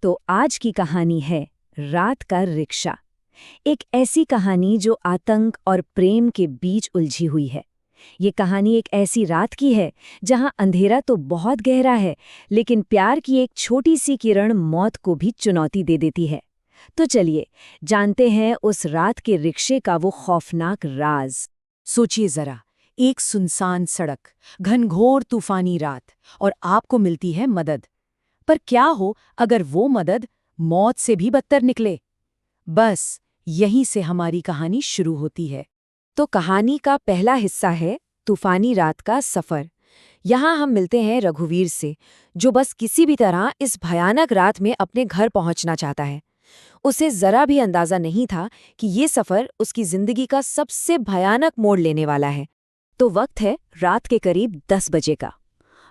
तो आज की कहानी है रात का रिक्शा। एक ऐसी कहानी जो आतंक और प्रेम के बीच उलझी हुई है। ये कहानी एक ऐसी रात की है जहां अंधेरा तो बहुत गहरा है, लेकिन प्यार की एक छोटी सी किरण मौत को भी चुनौती दे देती है। तो चलिए जानते हैं उस रात के रिक्शे का वो खौफनाक राज। सोचिए जरा, एक सुनसान सड़क, घनघोर तूफानी रात, और आपको मिलती है मदद। पर क्या हो अगर वो मदद मौत से भी बदतर निकले? बस यहीं से हमारी कहानी शुरू होती है। तो कहानी का पहला हिस्सा है तूफानी रात का सफर। यहाँ हम मिलते हैं रघुवीर से, जो बस किसी भी तरह इस भयानक रात में अपने घर पहुंचना चाहता है। उसे जरा भी अंदाजा नहीं था कि ये सफर उसकी जिंदगी का सबसे भयानक मोड़ लेने वाला है। तो वक्त है रात के करीब 10 बजे का।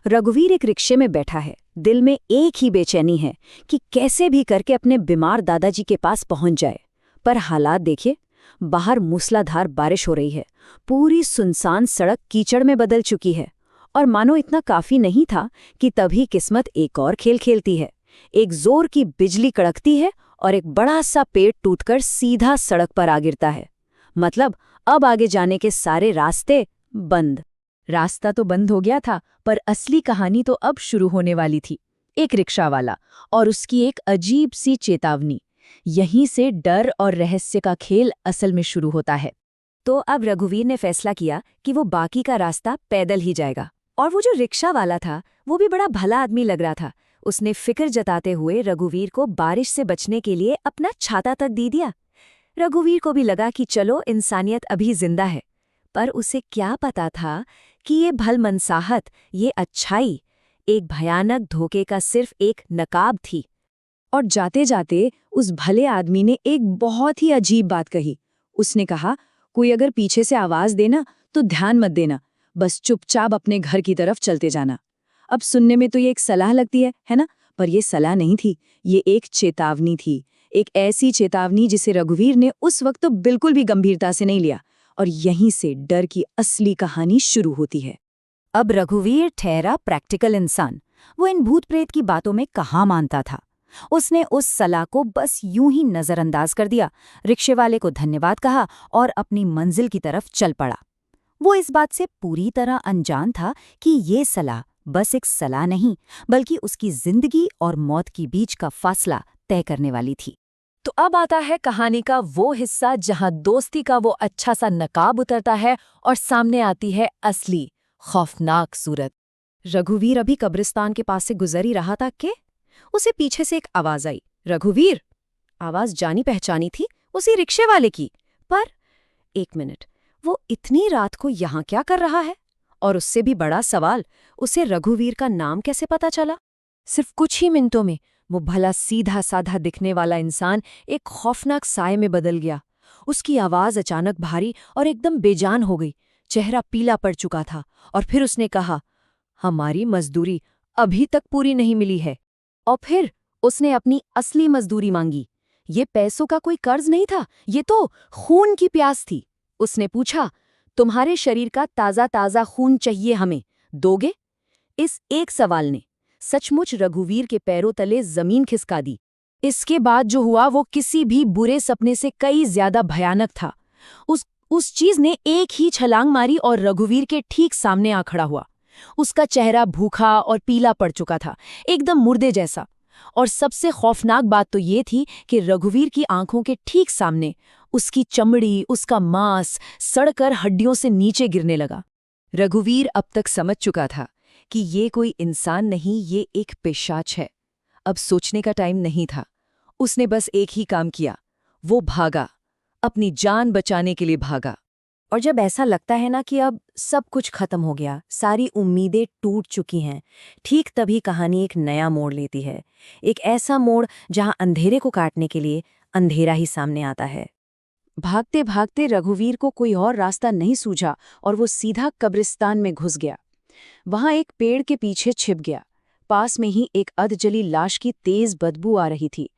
रघुवीर एक रिक्शे में बैठा है। दिल में एक ही बेचैनी है कि कैसे भी करके अपने बीमार दादाजी के पास पहुंच जाए। पर हालात देखिए, बाहर मूसलाधार बारिश हो रही है, पूरी सुनसान सड़क कीचड़ में बदल चुकी है। और मानो इतना काफी नहीं था कि तभी किस्मत एक और खेल खेलती है। एक जोर की बिजली कड़कती है और एक बड़ा सा पेड़ टूटकर सीधा सड़क पर आ गिरता है। मतलब अब आगे जाने के सारे रास्ते बंद। रास्ता तो बंद हो गया था, पर असली कहानी तो अब शुरू होने वाली थी। एक रिक्शावाला और उसकी एक अजीब सी चेतावनी। यहीं से डर और रहस्य का खेल असल में शुरू होता है। तो अब रघुवीर ने फैसला किया कि वो बाकी का रास्ता पैदल ही जाएगा। और वो जो रिक्शा वाला था, वो भी बड़ा भला आदमी लग रहा था। उसने फिक्र जताते हुए रघुवीर को बारिश से बचने के लिए अपना छाता तक दे दिया। रघुवीर को भी लगा कि चलो, इंसानियत अभी जिंदा है। पर उसे क्या पता था कि ये भलमनसाहत, ये अच्छाई, एक भयानक धोखे का सिर्फ एक नकाब थी। और जाते जाते उस भले आदमी ने एक बहुत ही अजीब बात कही। उसने कहा, कोई अगर पीछे से आवाज देना तो ध्यान मत देना, बस चुपचाप अपने घर की तरफ चलते जाना। अब सुनने में तो ये एक सलाह लगती है ना? पर ये सलाह नहीं थी, ये एक चेतावनी थी। एक ऐसी चेतावनी जिसे रघुवीर ने उस वक्त तो बिल्कुल भी गंभीरता से नहीं लिया। और यहीं से डर की असली कहानी शुरू होती है। अब रघुवीर ठहरा प्रैक्टिकल इंसान। वो इन भूत प्रेत की बातों में कहाँ मानता था। उसने उस सलाह को बस यूं ही नजरअंदाज कर दिया, रिक्शे वाले को धन्यवाद कहा और अपनी मंजिल की तरफ चल पड़ा। वो इस बात से पूरी तरह अनजान था कि ये सलाह बस एक सलाह नहीं, बल्कि उसकी जिंदगी और मौत के बीच का फासला तय करने वाली थी। तो अब आता है कहानी का वो हिस्सा जहां दोस्ती का वो अच्छा सा नकाब उतरता है और सामने आती है असली खौफनाक सूरत। रघुवीर अभी कब्रिस्तान के पास से गुजर ही रहा था कि उसे पीछे से एक आवाज आई, रघुवीर। आवाज जानी पहचानी थी, उसी रिक्शे वाले की। पर एक मिनट, वो इतनी रात को यहाँ क्या कर रहा है? और उससे भी बड़ा सवाल, उसे रघुवीर का नाम कैसे पता चला? सिर्फ कुछ ही मिनटों में वो भला सीधा साधा दिखने वाला इंसान एक खौफनाक साए में बदल गया। उसकी आवाज अचानक भारी और एकदम बेजान हो गई। चेहरा पीला पड़ चुका था और फिर उसने कहा, हमारी मजदूरी अभी तक पूरी नहीं मिली है। और फिर उसने अपनी असली मजदूरी मांगी। ये पैसों का कोई कर्ज नहीं था, ये तो खून की प्यास थी। उसने पूछा, तुम्हारे शरीर का ताज़ा ताज़ा खून चाहिए हमें, दोगे? इस एक सवाल ने सचमुच रघुवीर के पैरों तले जमीन खिसका दी। इसके बाद जो हुआ वो किसी भी बुरे सपने से कई ज्यादा भयानक था। उस चीज ने एक ही छलांग मारी और रघुवीर के ठीक सामने आ खड़ा हुआ। उसका चेहरा भूखा और पीला पड़ चुका था, एकदम मुर्दे जैसा। और सबसे खौफनाक बात तो ये थी कि रघुवीर की आंखों के ठीक सामने उसकी चमड़ी, उसका मांस सड़कर हड्डियों से नीचे गिरने लगा। रघुवीर अब तक समझ चुका था कि ये कोई इंसान नहीं, ये एक पिशाच है। अब सोचने का टाइम नहीं था। उसने बस एक ही काम किया, वो भागा, अपनी जान बचाने के लिए भागा। और जब ऐसा लगता है ना कि अब सब कुछ खत्म हो गया, सारी उम्मीदें टूट चुकी हैं, ठीक तभी कहानी एक नया मोड़ लेती है। एक ऐसा मोड़ जहां अंधेरे को काटने के लिए अंधेरा ही सामने आता है। भागते भागते रघुवीर को कोई और रास्ता नहीं सूझा और वो सीधा कब्रिस्तान में घुस गया। वहां एक पेड़ के पीछे छिप गया। पास में ही एक अधजली लाश की तेज बदबू आ रही थी।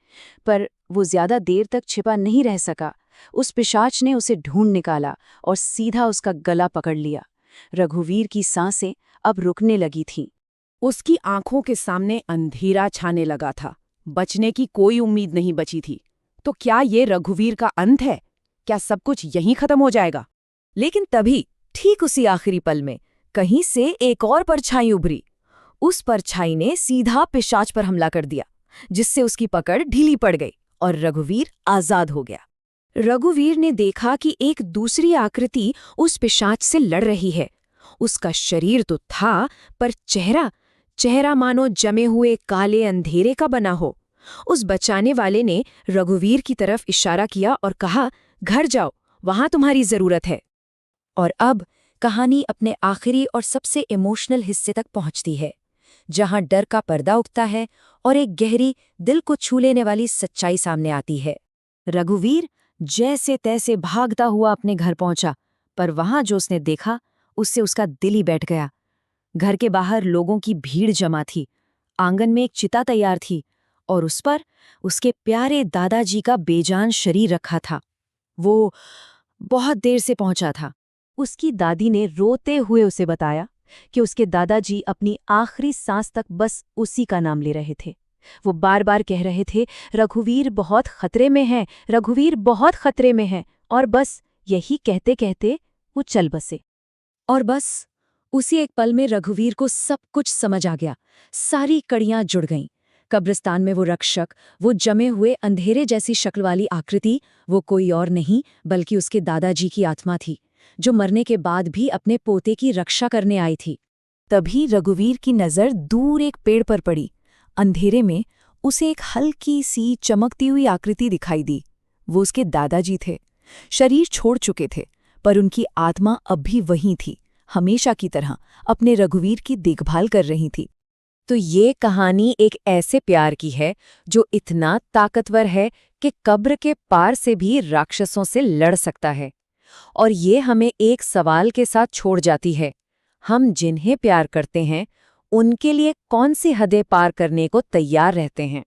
पर वो ज्यादा देर तक छिपा नहीं रह सका। उस पिशाच ने उसे ढूंढ निकाला और सीधा उसका गला पकड़ लिया। रघुवीर की सांसें अब रुकने लगी थीं। उसकी आंखों के सामने अंधेरा छाने लगा था। बचने की कोई उम्मीद नहीं बची थी। तो क्या ये रघुवीर का अंत है? क्या सब कुछ यहीं खत्म हो जाएगा? लेकिन तभी, ठीक उसी आखिरी पल में, कहीं से एक और परछाई उभरी। उस परछाई ने सीधा पिशाच पर हमला कर दिया, जिससे उसकी पकड़ ढीली पड़ गई और रघुवीर आजाद हो गया। रघुवीर ने देखा कि एक दूसरी आकृति उस पिशाच से लड़ रही है। उसका शरीर तो था, पर चेहरा मानो जमे हुए काले अंधेरे का बना हो। उस बचाने वाले ने रघुवीर की तरफ इशारा किया और कहा, घर जाओ, वहां तुम्हारी जरूरत है। और अब कहानी अपने आखिरी और सबसे इमोशनल हिस्से तक पहुंचती है, जहां डर का पर्दा उठता है और एक गहरी, दिल को छू लेने वाली सच्चाई सामने आती है। रघुवीर जैसे तैसे भागता हुआ अपने घर पहुंचा, पर वहां जो उसने देखा, उससे उसका दिल ही बैठ गया। घर के बाहर लोगों की भीड़ जमा थी, आंगन में एक चिता तैयार थी और उस पर उसके प्यारे दादाजी का बेजान शरीर रखा था। वो बहुत देर से पहुंचा था। उसकी दादी ने रोते हुए उसे बताया कि उसके दादाजी अपनी आखिरी सांस तक बस उसी का नाम ले रहे थे। वो बार बार कह रहे थे, रघुवीर बहुत खतरे में है, रघुवीर बहुत खतरे में है। और बस यही कहते कहते वो चल बसे। और बस उसी एक पल में रघुवीर को सब कुछ समझ आ गया। सारी कड़ियां जुड़ गईं। कब्रिस्तान में वो रक्षक, वो जमे हुए अंधेरे जैसी शक्ल वाली आकृति, वो कोई और नहीं बल्कि उसके दादाजी की आत्मा थी, जो मरने के बाद भी अपने पोते की रक्षा करने आई थी। तभी रघुवीर की नज़र दूर एक पेड़ पर पड़ी। अंधेरे में उसे एक हल्की सी चमकती हुई आकृति दिखाई दी। वो उसके दादाजी थे। शरीर छोड़ चुके थे, पर उनकी आत्मा अब भी वहीं थी, हमेशा की तरह अपने रघुवीर की देखभाल कर रही थी। तो ये कहानी एक ऐसे प्यार की है जो इतना ताकतवर है कि कब्र के पार से भी राक्षसों से लड़ सकता है। और ये हमें एक सवाल के साथ छोड़ जाती है, हम जिन्हें प्यार करते हैं, उनके लिए कौन सी हदें पार करने को तैयार रहते हैं।